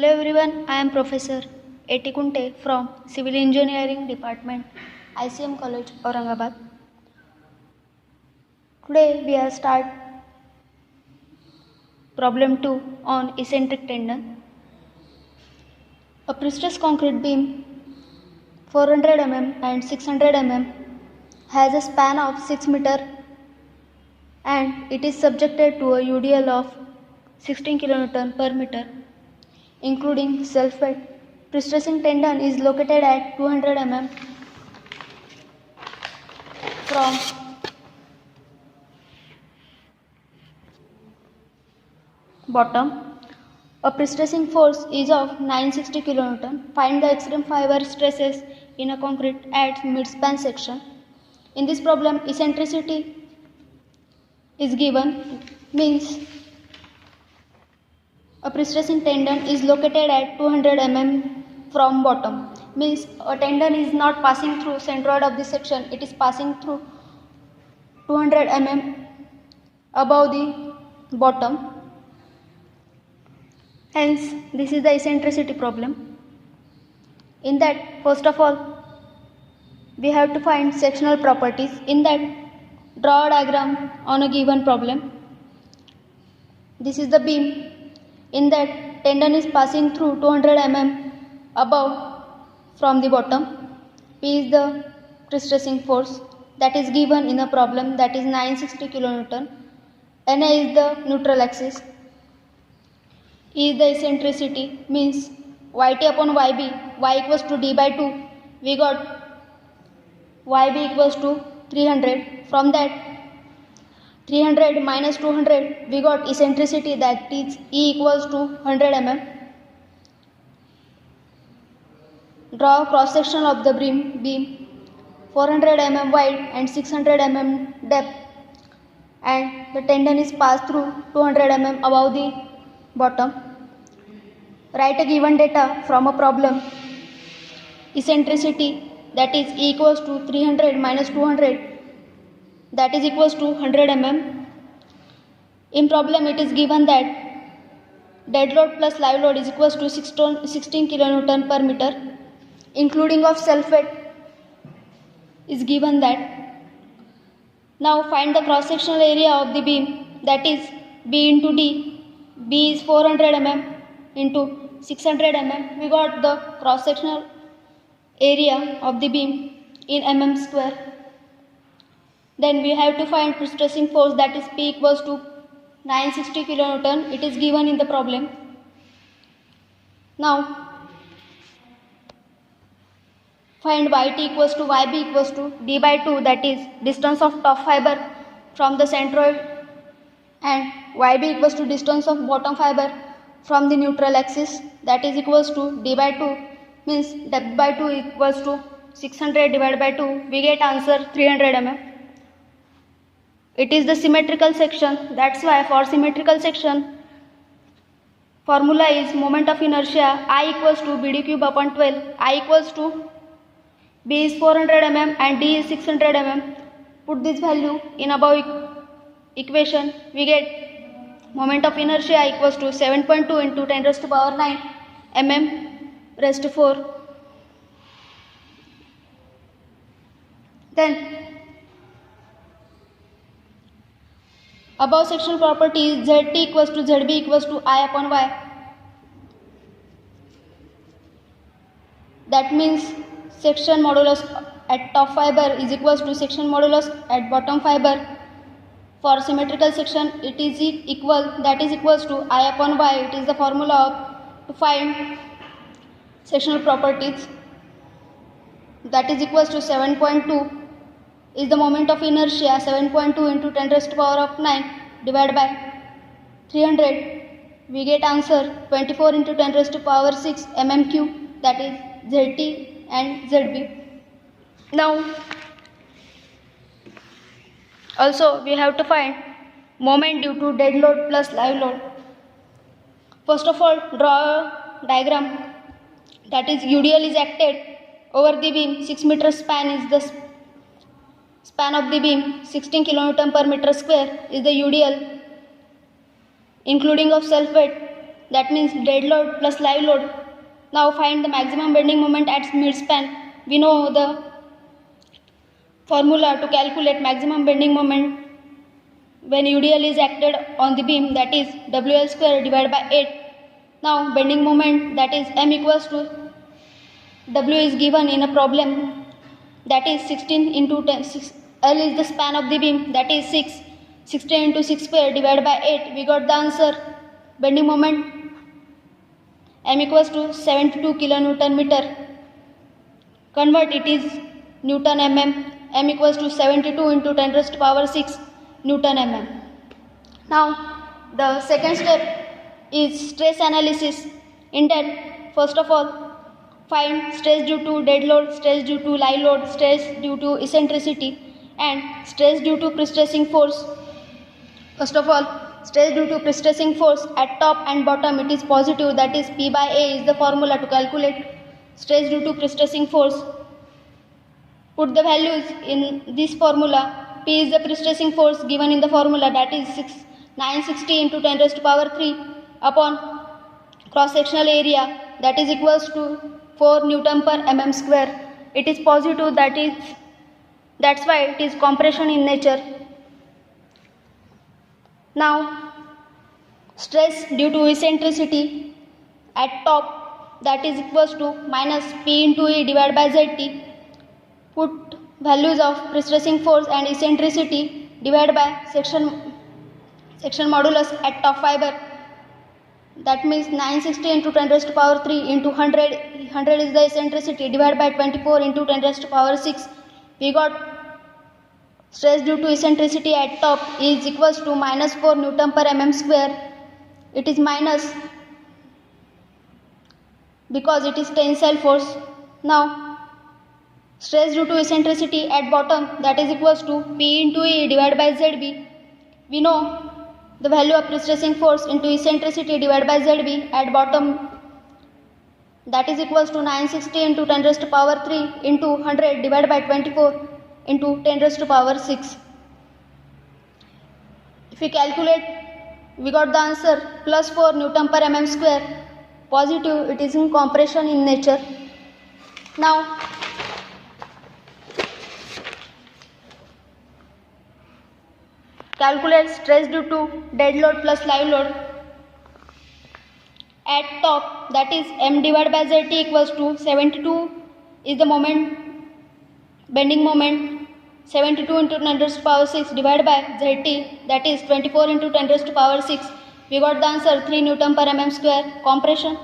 Hello everyone, I am Professor A.T. Kunte from Civil Engineering Department, ICM College, Aurangabad. Today we have start problem 2 on eccentric tendon. A prestressed concrete beam 400 mm and 600 mm has a span of 6 meter and it is subjected to a UDL of 16 kN per meter, including self-weight. Prestressing tendon is located at 200 mm from bottom. A prestressing force is of 960 kN. Find the extreme fiber stresses in a concrete at mid-span section. In this problem, eccentricity is given, means a prestressing tendon is located at 200 mm from bottom, means a tendon is not passing through centroid of the section, it is passing through 200 mm above the bottom. Hence, this is the eccentricity problem. In that, first of all, we have to find sectional properties. In that, draw a diagram on a given problem. This is the beam. In that, tendon is passing through 200 mm above from the bottom. P is the prestressing force that is given in the problem, that is 960 kN. Na is the neutral axis. E is the eccentricity, means Yt upon Yb, y equals to d by 2. We got Yb equals to 300. From that, 300 minus 200, we got eccentricity, that is E equals to 100 mm. Draw cross section of the beam 400 mm wide and 600 mm depth, and the tendon is passed through 200 mm above the bottom. Write a given data from a problem. Eccentricity, that is E equals to 300 minus 200, that is equals to 100 mm. In problem it is given that dead load plus live load is equals to 16 kN per meter, including of self weight is given that. Now find the cross sectional area of the beam, that is B into D. B is 400 mm into 600 mm. We got the cross sectional area of the beam in mm square. Then we have to find prestressing force, that is P equals to 960 kN. It is given in the problem. Now find Yt equals to Yb equals to d by 2, that is distance of top fiber from the centroid, and Yb equals to distance of bottom fiber from the neutral axis, that is equals to d by 2, means depth by 2 equals to 600 divided by 2. We get answer 300 mm. It is the symmetrical section, that's why for symmetrical section formula is moment of inertia I equals to Bd cube upon 12. I equals to B is 400 mm and D is 600 mm. Put this value in above equation. We get moment of inertia equals to 7.2 into 10 raised to power 9 mm raised to 4. Then above sectional property is Zt equals to Zb equals to I upon Y. That means section modulus at top fiber is equals to section modulus at bottom fiber. For symmetrical section it is equal, that is equals to I upon Y. It is the formula to find sectional properties. That is equals to 7.2 is the moment of inertia, 7.2 into 10 raised to power of 9 divided by 300. We get answer 24 into 10 raised to power 6 mm cube, that is Zt and Zb. Now also we have to find moment due to dead load plus live load. First of all, draw a diagram, that is UDL is acted over the beam, 6 meter span is the span of the beam, 16 kN per meter square is the UDL, including of self weight. that means dead load plus live load. Now find the maximum bending moment at mid-span. We know the formula to calculate maximum bending moment when UDL is acted on the beam, that is WL square divided by 8. Now bending moment, that is M equals to W is given in a problem, that is 16 into 10. L is the span of the beam, that is 6. 16 into 6 square divided by 8. We got the answer. Bending moment M equals to 72 kilonewton meter. Convert it is Newton mm. M equals to 72 into 10 raised to power 6 Newton mm. Now the second step is stress analysis. In that, first of all, find stress due to dead load, stress due to live load, stress due to eccentricity, and stress due to pre-stressing force. First of all, stress due to pre-stressing force at top and bottom, it is positive, that is P by A is the formula to calculate stress due to pre-stressing force. Put the values in this formula. P is the pre-stressing force given in the formula, that is 960 into 10 raised to power 3 upon cross-sectional area, that is equals to 4 Newton per mm square. It is positive, that's why it is compression in nature. Now stress due to eccentricity at top, that is equals to minus P into E divided by ZT. Put values of pre-stressing force and eccentricity divided by section modulus at top fiber, that means 960 into 10 raised to power 3 into 100 is the eccentricity, divided by 24 into 10 raised to power 6. We got stress due to eccentricity at top is equals to minus 4 Newton per mm square. It is minus because it is tensile force. Now stress due to eccentricity at bottom, that is equals to P into E divided by ZB. We know the value of pre-stressing force into eccentricity divided by ZB at bottom, that is equals to 960 into 10 raised to power 3 into 100 divided by 24 into 10 raised to power 6. If we calculate, we got the answer plus 4 Newton per mm square. Positive, it is in compression in nature. Now calculate stress due to dead load plus live load at top, that is M divided by ZT equals to 72 is the moment, bending moment, 72 into 10 raised to power 6 divided by ZT, that is 24 into 10 raised to power 6. We got the answer 3 Newton per mm square. Compression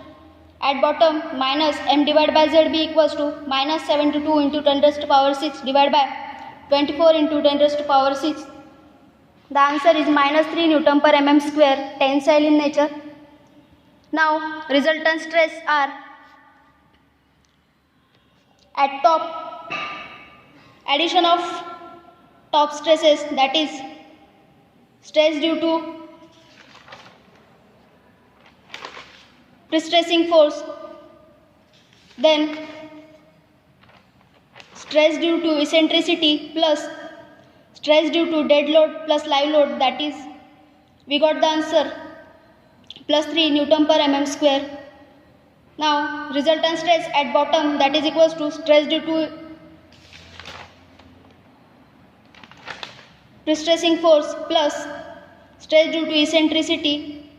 at bottom, minus M divided by ZB equals to minus 72 into 10 raised to power 6 divided by 24 into 10 raised to power 6. The answer is minus 3 Newton per mm square, tensile in nature. Now resultant stress are at top, addition of top stresses, that is stress due to pre-stressing force, then stress due to eccentricity plus stress due to dead load plus live load, that is we got the answer plus 3 Newton per mm square. Now resultant stress at bottom, that is equals to stress due to pre-stressing force plus stress due to eccentricity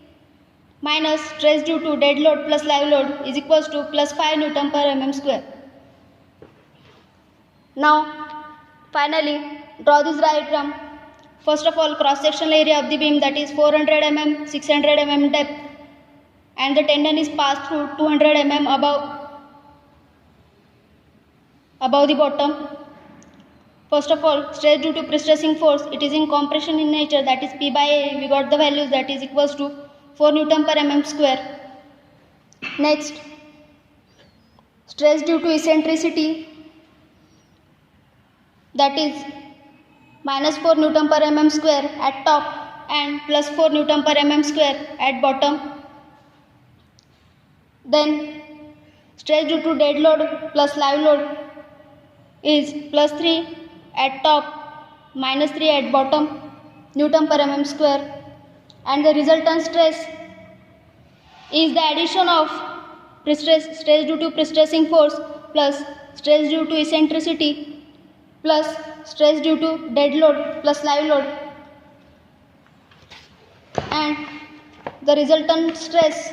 minus stress due to dead load plus live load is equals to plus 5 Newton per mm square. Now finally draw this diagram. First of all, cross-sectional area of the beam, that is 400 mm, 600 mm depth, and the tendon is passed through 200 mm above the bottom. First of all, stress due to pre-stressing force, it is in compression in nature, that is P by A. We got the values, that is equals to 4 Newton per mm square. Next, stress due to eccentricity, that is minus 4 Newton per mm square at top and plus 4 Newton per mm square at bottom. Then stress due to dead load plus live load is plus 3 at top, minus 3 at bottom Newton per mm square, and the resultant stress is the addition of stress due to pre-stressing force plus stress due to eccentricity plus stress due to dead load plus live load, and the resultant stress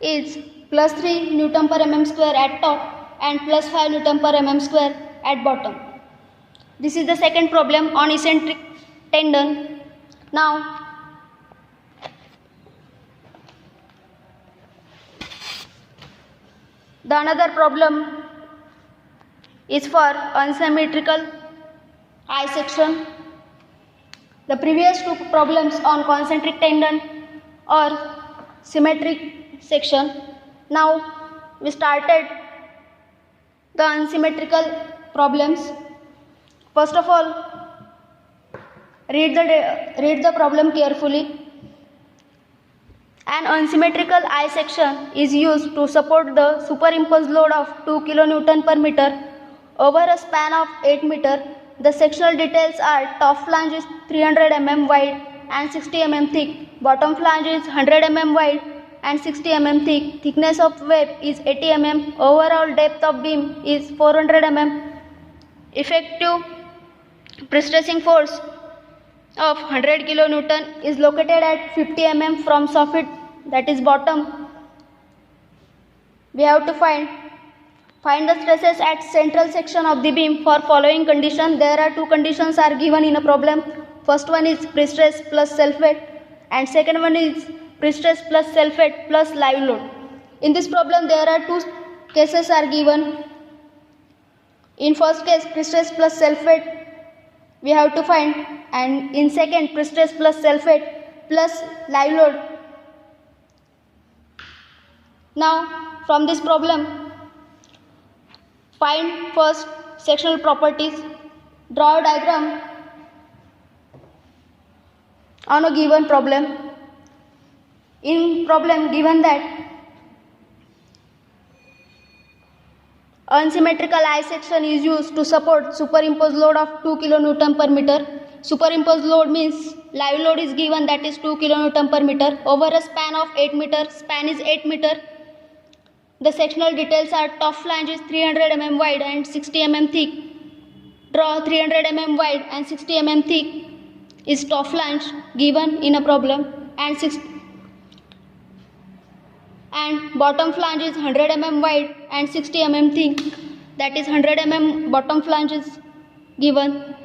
is plus 3 Newton per mm square at top and plus 5 Newton per mm square at bottom. This is the second problem on eccentric tendon. Now the another problem is for unsymmetrical eye section. The previous two problems on concentric tendon or symmetric section. Now we started the unsymmetrical problems. First of all, read the problem carefully. An unsymmetrical eye section is used to support the superimposed load of 2 kN per meter over a span of 8 meter. The sectional details are: top flange is 300 mm wide and 60 mm thick, bottom flange is 100 mm wide and 60 mm thick, thickness of web is 80 mm, overall depth of beam is 400 mm, effective pre-stressing force of 100 kN is located at 50 mm from soffit, that is bottom. We have to find the stresses at central section of the beam for following condition. There are two conditions are given in a problem. First one is pre-stress plus self-weight and second one is pre-stress plus self-weight plus live load. In this problem there are two cases are given. In first case pre-stress plus self-weight we have to find, and in second pre-stress plus self-weight plus live load. Now from this problem, find first sectional properties. Draw a diagram on a given problem. In problem given that unsymmetrical eye section is used to support superimposed load of 2 kN per meter. Superimposed load means live load is given, that is 2 kN per meter over a span of 8 meter. Span is 8 meter. The sectional details are: top flange is 300 mm wide and 60 mm thick. Draw 300 mm wide and 60 mm thick is top flange given in a problem, and bottom flange is 100 mm wide and 60 mm thick, that is 100 mm bottom flange is given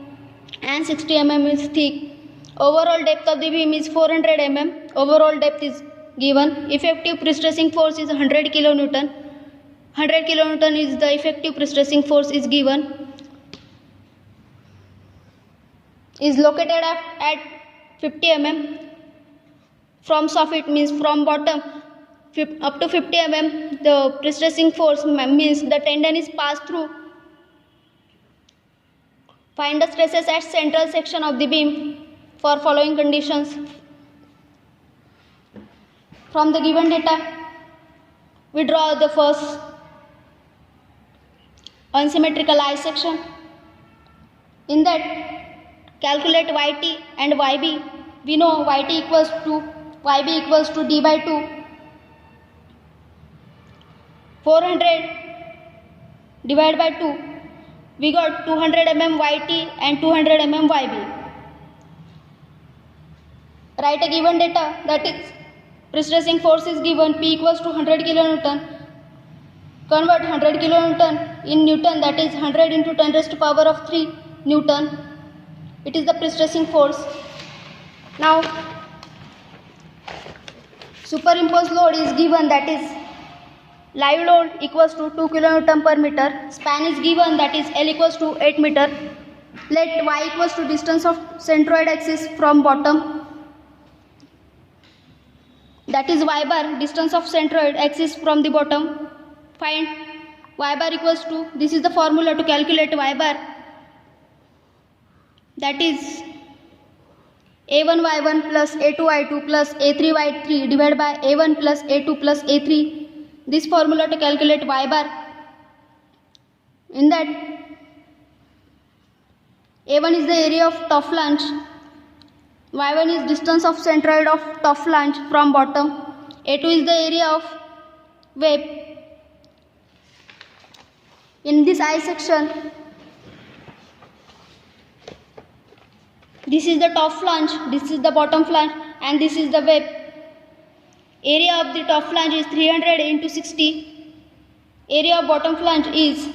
and 60 mm is thick. Overall depth of the beam is 400 mm. Overall depth is given. Effective pre-stressing force is 100 kN. 100 kN is the effective pre-stressing force is given. Is located at 50 mm from soffit, means from bottom up to 50 mm. The pre-stressing force means the tendon is passed through. Find the stresses at central section of the beam for following conditions. From the given data, we draw the first unsymmetrical eye section. In that, calculate Yt and Yb. We know Yt equals to Yb equals to d by 2. 400 divided by 2. We got 200 mm Yt and 200 mm Yb. Write a given data, that is pre-stressing force is given, P equals to 100 kN. Convert 100 kN in Newton, that is 100 into 10 raised to power of 3 Newton. It is the pre-stressing force. Now superimposed load is given, that is live load equals to 2 kN per meter. Span is given, that is L equals to 8 meter. Let Y equals to distance of centroid axis from bottom, that is y bar, distance of centroid axis from the bottom. Find y bar equals to, this is the formula to calculate y bar, that is a1y1 plus a2y2 plus a3y3 divided by a1 plus a2 plus a3. This formula to calculate y bar. In that, a1 is the area of top flange, y1 is distance of centroid of top flange from bottom, A2 is the area of web. In this I section, this is the top flange, this is the bottom flange, and this is the web. Area of the top flange is 300 into 60. Area of bottom flange is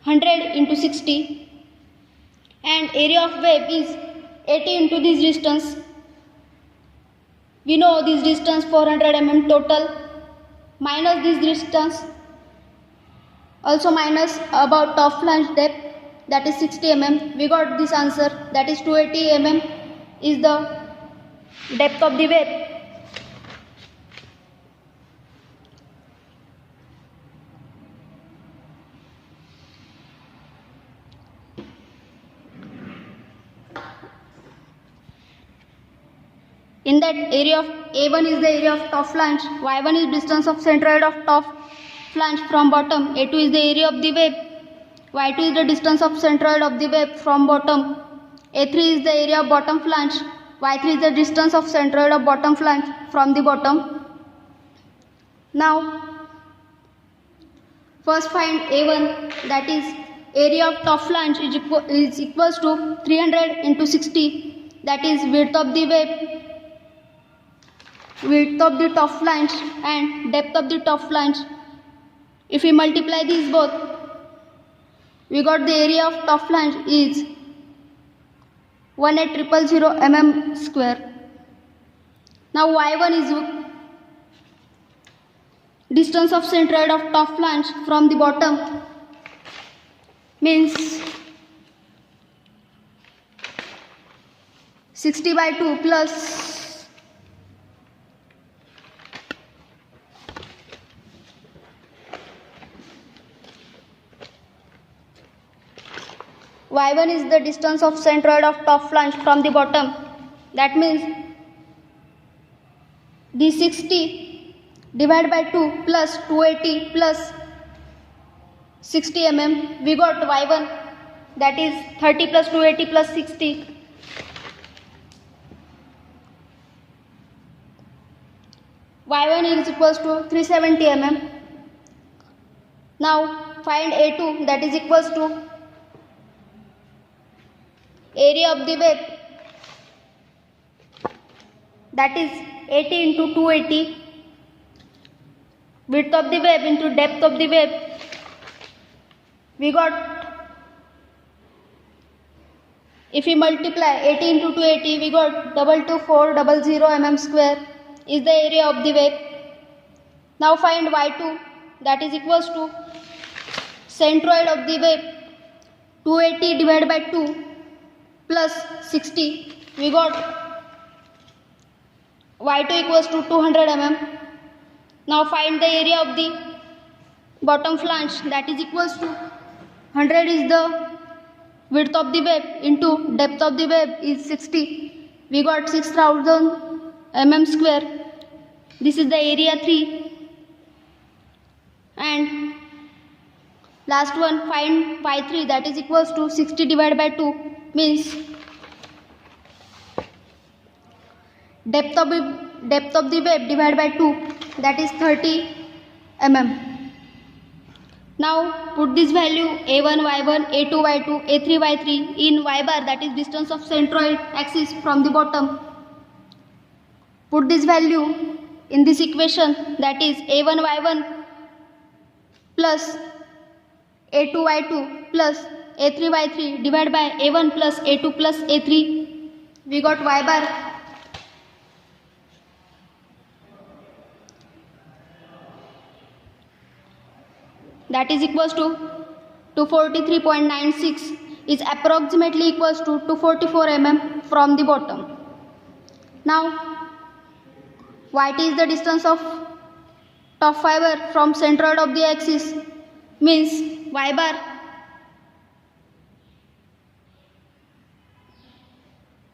100 into 60. And area of web is 80 into this distance. We know this distance 400 mm total, minus this distance, also minus about top flange depth, that is 60 mm. We got this answer, that is 280 mm is the depth of the web. In that area of A1 is the area of top flange, Y1 is distance of centroid of top flange from bottom, A2 is the area of the web, Y2 is the distance of centroid of the web from bottom, A3 is the area of bottom flange, Y3 is the distance of centroid of bottom flange from the bottom. Now, first find A1, that is area of top flange is equals to 300 into 60, that is width of the web, width of the top flange and depth of the top flange. If we multiply these both, we got the area of top flange is 18000 mm square. Now Y1 is distance of centroid of top flange from the bottom, means 60/2 plus Y1 is the distance of centroid of top flange from the bottom. That means D60 divided by 2 plus 280 plus 60 mm. We got Y1, that is 30 plus 280 plus 60. Y1 is equals to 370 mm. Now find A2, that is equals to area of the web, that is 80 into 280, width of the web into depth of the web. We got, if we multiply 80 into 280, we got 22400 mm square is the area of the web. Now find Y2, that is equals to centroid of the web, 280 divided by 2 plus 60. We got Y2 equals to 200 mm. Now find the area of the bottom flange, that is equals to 100 is the width of the web into depth of the web is 60. We got 6000 mm square. This is the area 3. And last one, find Y3, that is equals to 60 divided by 2, means depth of the web divided by 2, that is 30 mm. Now put this value A1 Y1, A2 Y2, A3 Y3 in Y bar, that is distance of centroid axis from the bottom. Put this value in this equation, that is A1 Y1 plus A2 Y2 plus A3 Y3 divided by A1 plus A2 plus A3. We got Y bar, that is equals to 243.96 is approximately equals to 244 mm from the bottom. Now YT is the distance of top fiber from centroid of the axis, means Y bar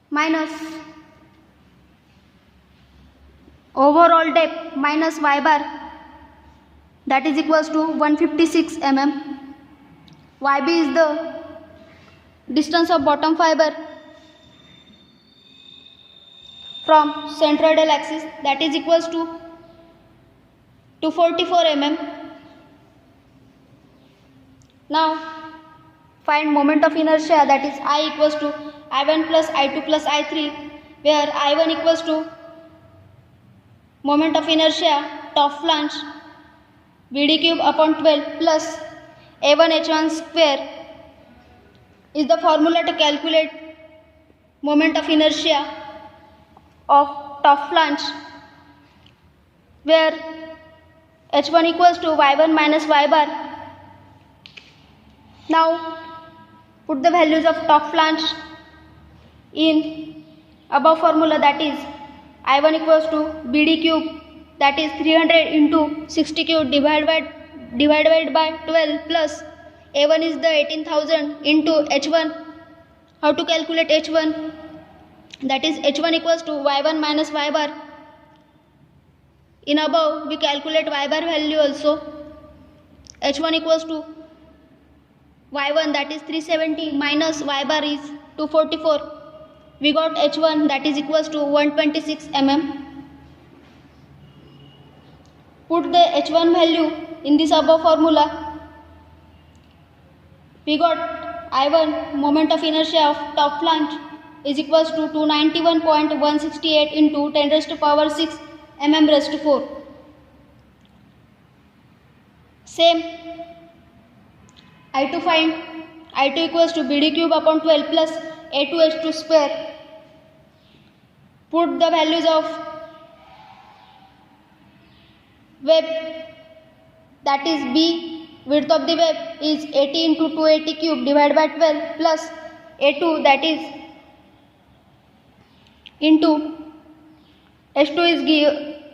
minus overall depth minus Y bar, that is equals to 156 mm. YB is the distance of bottom fiber from centroidal axis, that is equals to 244 mm. Now find moment of inertia, that is I equals to I1 plus I2 plus I3, where I1 equals to moment of inertia top flange Vd cube upon 12 plus A1 H1 square is the formula to calculate moment of inertia of top flange, where H1 equals to Y1 minus Y bar. Now put the values of top flange in above formula, that is I1 equals to Bd cube, that is 300 into 60 cube divided by 12 plus A1 is the 18,000 into H1. How to calculate H1? That is H1 equals to Y1 minus Y bar. In above we calculate Y bar value also. H1 equals to Y1, that is 370, minus Y bar is 244. We got H1, that is equals to 126 mm. Put the H1 value in this above formula. We got I1 moment of inertia of top flange is equals to 291.168 into 10 raised to power 6 mm raised to 4. Same, I2 find. I2 equals to Bd cube upon 12 plus A2 H2 square. Put the values of web, that is B, width of the web is 80 into 280 cube divided by 12 plus A2, that is into H2 is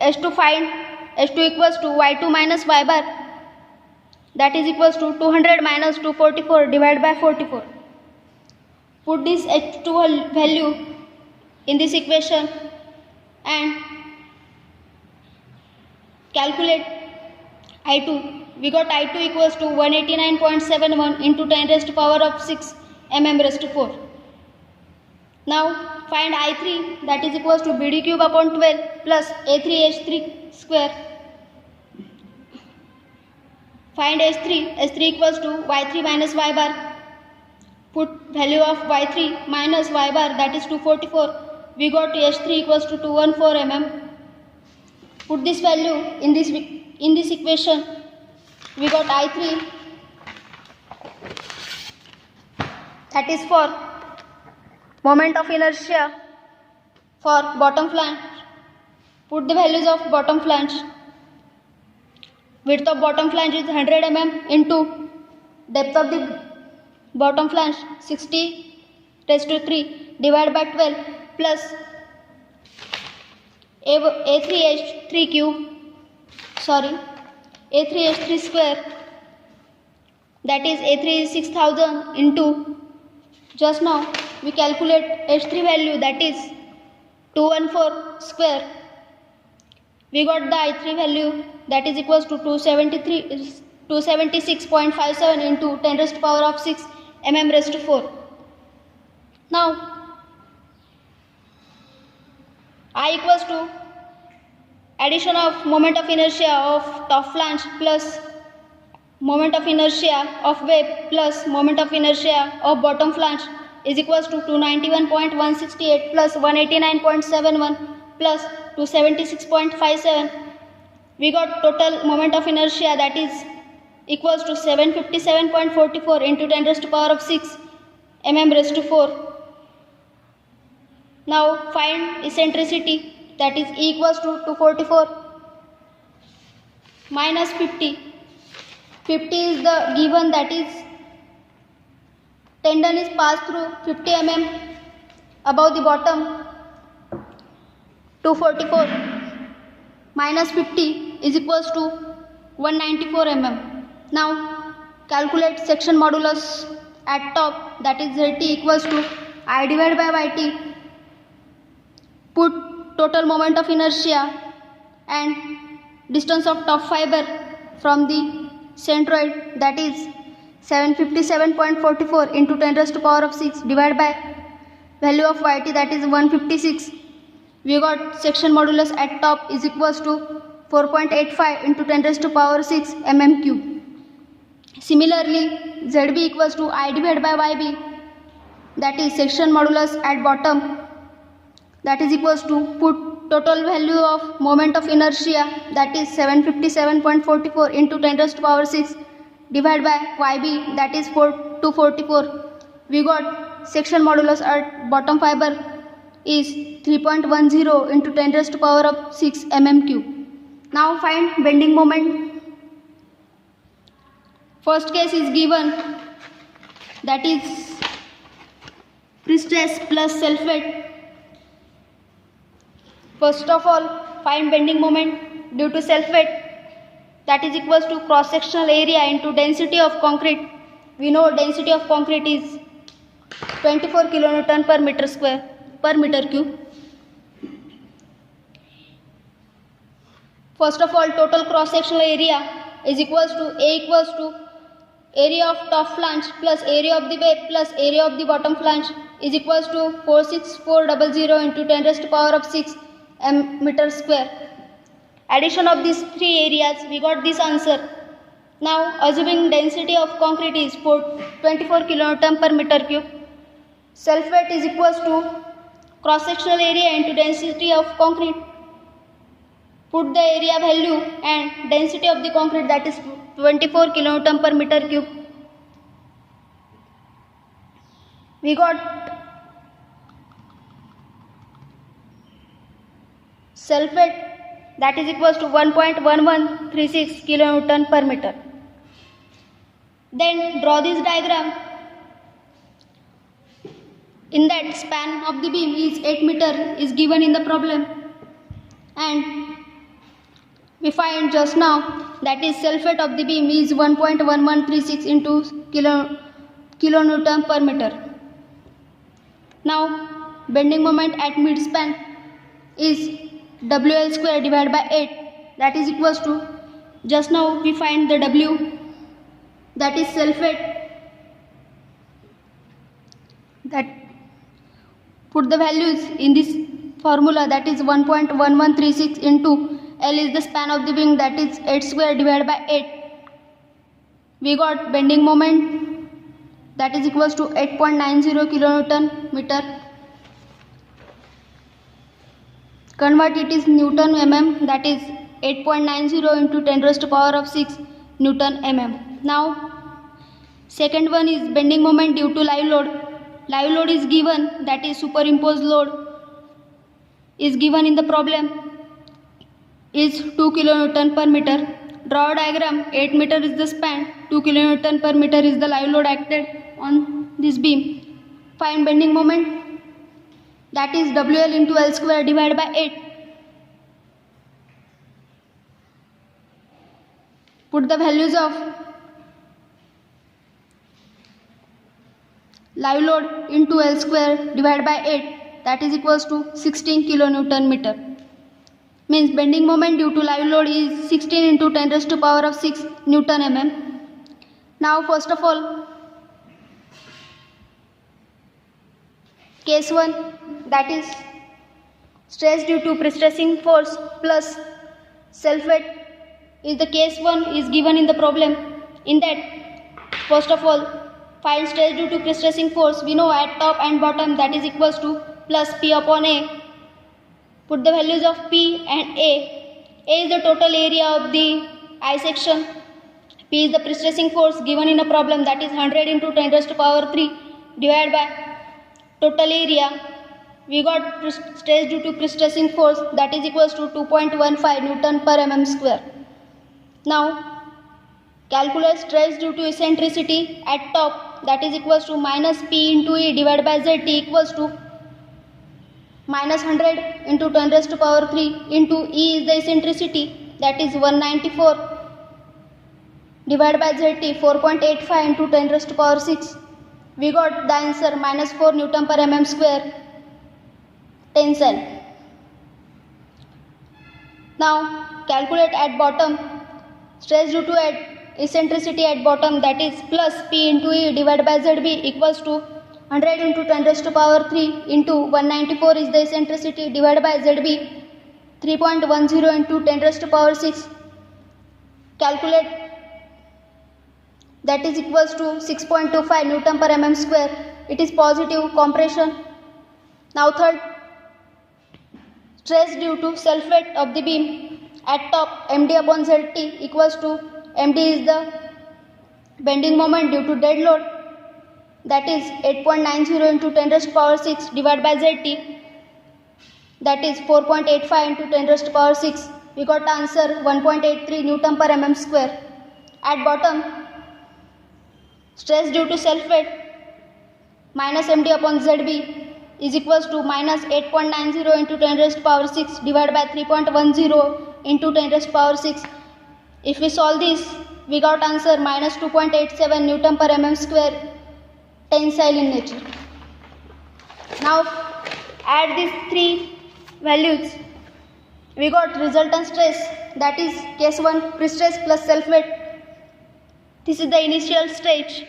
H2 find. H2 equals to Y2 minus Y bar, that is equals to 200 minus 244 divided by 44. Put this H2 value in this equation and calculate I2. We got I2 equals to 189.71 into 10 raised to power of 6 mm raised to 4. Now find I3, that is equals to Bd cube upon 12 plus A3H3 square. Find H3. H3 equals to Y3 minus Y bar. Put value of Y3 minus Y bar, that is 244. We got H3 equals to 214 mm. Put this value in this equation. We got I3, that is for moment of inertia for bottom flange. Put the values of bottom flange. Width of bottom flange is 100 mm into depth of the bottom flange 60 raised to 3 divided by 12 plus A3H3 cube, A3H3 square, that is A3 is 6000 into, just now we calculate H3 value, that is 214 square. We got the I3 value, that is equals to 276.57 into 10 raised to power of 6 mm raised to 4. Now I equals to addition of moment of inertia of top flange plus moment of inertia of web plus moment of inertia of bottom flange is equals to 291.168 plus 189.71 plus 276.57. We got total moment of inertia, that is equals to 757.44 into 10 raised to power of 6 mm raised to 4. Now find eccentricity, that is E equals to 244 minus 50. 50 is the given, that is tendon is passed through 50 mm above the bottom. 244 minus 50 is equals to 194 mm. Now calculate section modulus at top, that is ZT equals to I divided by YT. Put total moment of inertia and distance of top fiber from the centroid, that is 757.44 into 10 raised to power of 6 divided by value of YT, that is 156. We got section modulus at top is equals to 4.85 into 10 raised to power 6 mm cube. Similarly, ZB equals to I divided by YB, that is section modulus at bottom, that is equals to put total value of moment of inertia, that is 757.44 into 10 raised to power 6 divided by YB, that is 244. We got section modulus at bottom fiber is 3.10 into 10 raised to power of 6 mm cube. Now find bending moment. First case is given, that is pre-stress plus self-weight. First of all, find bending moment due to self-weight, that is equals to cross-sectional area into density of concrete. We know density of concrete is 24 kilonewton per meter square per meter cube. First of all, total cross-sectional area is equals to A equals to area of top flange plus area of the web plus area of the bottom flange is equals to 46400 into 10 raised to power of 6 meter square. Addition of these three areas, we got this answer. Now, assuming density of concrete is 24 kilonewton per meter cube, self-weight is equals to cross-sectional area into density of concrete. Put the area value and density of the concrete, that is 24 kilonewton per meter cube. We got self-weight, that is equals to 1.1136 kilonewton per meter. Then draw this diagram. In that, span of the beam is 8 meter is given in the problem, and we find just now, that is self-weight of the beam is 1.1136 into kilonewton per meter. Now, bending moment at mid-span is WL square divided by 8, that is equals to, just now we find the W, that is self-weight, that put the values in this formula, that is 1.1136 into L is the span of the beam, that is 8 square divided by 8. We got bending moment, that is equals to 8.90 kilonewton meter. Convert it is Newton mm, that is 8.90 into 10 raised to power of 6 Newton mm. Now, second one is bending moment due to live load. Live load is given, that is superimposed load is given in the problem, is 2 kilonewton per meter. Draw a diagram. 8 meter is the span, 2 kilonewton per meter is the live load acted on this beam. Find bending moment, that is WL into L square divided by 8. Put the values of live load into L square divided by 8, that is equals to 16 kilonewton meter. Means bending moment due to live load is 16 into 10 raised to power of 6 Newton mm. Now, first of all, case 1, that is stress due to pre-stressing force plus self-weight is the case 1 is given in the problem. In that, first of all, find stress due to pre-stressing force. We know at top and bottom, that is equals to plus P upon A. Put the values of P and A. A is the total area of the I section. P is the pre-stressing force given in a problem, that is 100 into 10 raised to power 3 divided by total area. We got stress due to pre-stressing force, that is equals to 2.15 Newton per mm square. Now, calculate stress due to eccentricity at top, that is equals to minus P into E divided by ZT equals to minus 100 into 10 raised to power 3 into E is the eccentricity, that is 194 divided by ZT 4.85 into 10 raised to power 6. We got the answer minus 4 Newton per mm square tensile. Now, calculate at bottom stress due to eccentricity at bottom, that is plus P into E divided by ZB equals to 100 into 10 raised to power 3 into 194 is the eccentricity divided by ZB 3.10 into 10 raised to power 6. Calculate, that is equals to 6.25 Newton per mm square. It is positive compression. Now third, stress due to self weight of the beam at top md upon zt equals to md is the bending moment due to dead load, that is 8.90 into 10 raised to power 6 divided by zt, that is 4.85 into 10 raised to power 6. We got answer 1.83 Newton per mm square. At bottom, stress due to self weight minus md upon zb is equals to minus 8.90 into 10 raised to power 6 divided by 3.10 into 10 raised to power 6. If we solve this, we got answer minus 2.87 Newton per mm square, tensile in nature. Now add these three values. We got resultant stress, that is case 1 pre-stress plus self weight. This is the initial stage.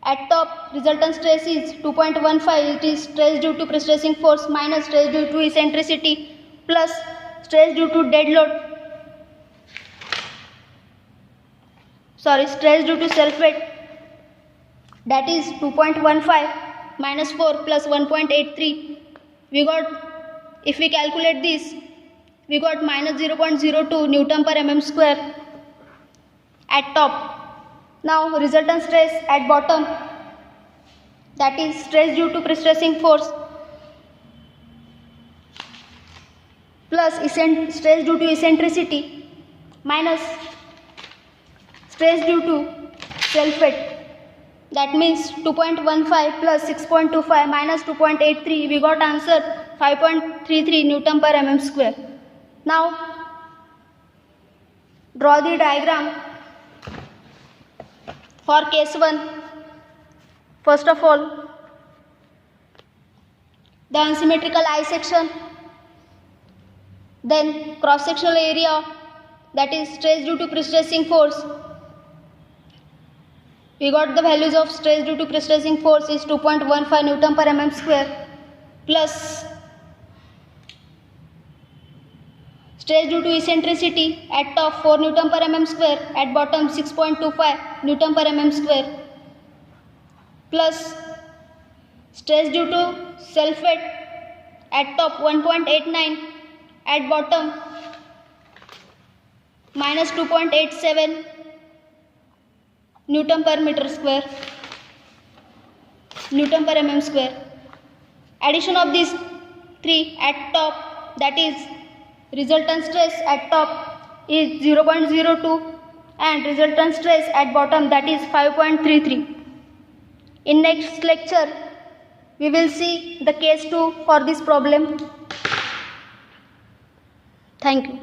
At top, resultant stress is 2.15. It is stress due to pre-stressing force minus stress due to eccentricity plus stress due to dead load. Stress due to self weight, that is 2.15 minus 4 plus 1.83. We got, if we calculate this, we got minus 0.02 Newton per mm square at top. Now resultant stress at bottom, that is stress due to pre-stressing force plus stress due to eccentricity minus stress due to self weight, that means 2.15 plus 6.25 minus 2.83. We got answer 5.33 Newton per mm square. Now draw the diagram for case 1. First of all, the unsymmetrical I section, then cross sectional area, that is stress due to pre-stressing force. We got the values of stress due to pre-stressing force is 2.15 Newton per mm square plus stress due to eccentricity at top 4 Newton per mm square, at bottom 6.25 Newton per mm square plus stress due to self weight at top 1.89, at bottom minus 2.87 Newton per meter square, Newton per mm square. Addition of these three at top, that is resultant stress at top is 0.02 and resultant stress at bottom, that is 5.33. In next lecture, we will see the case 2 for this problem. Thank you.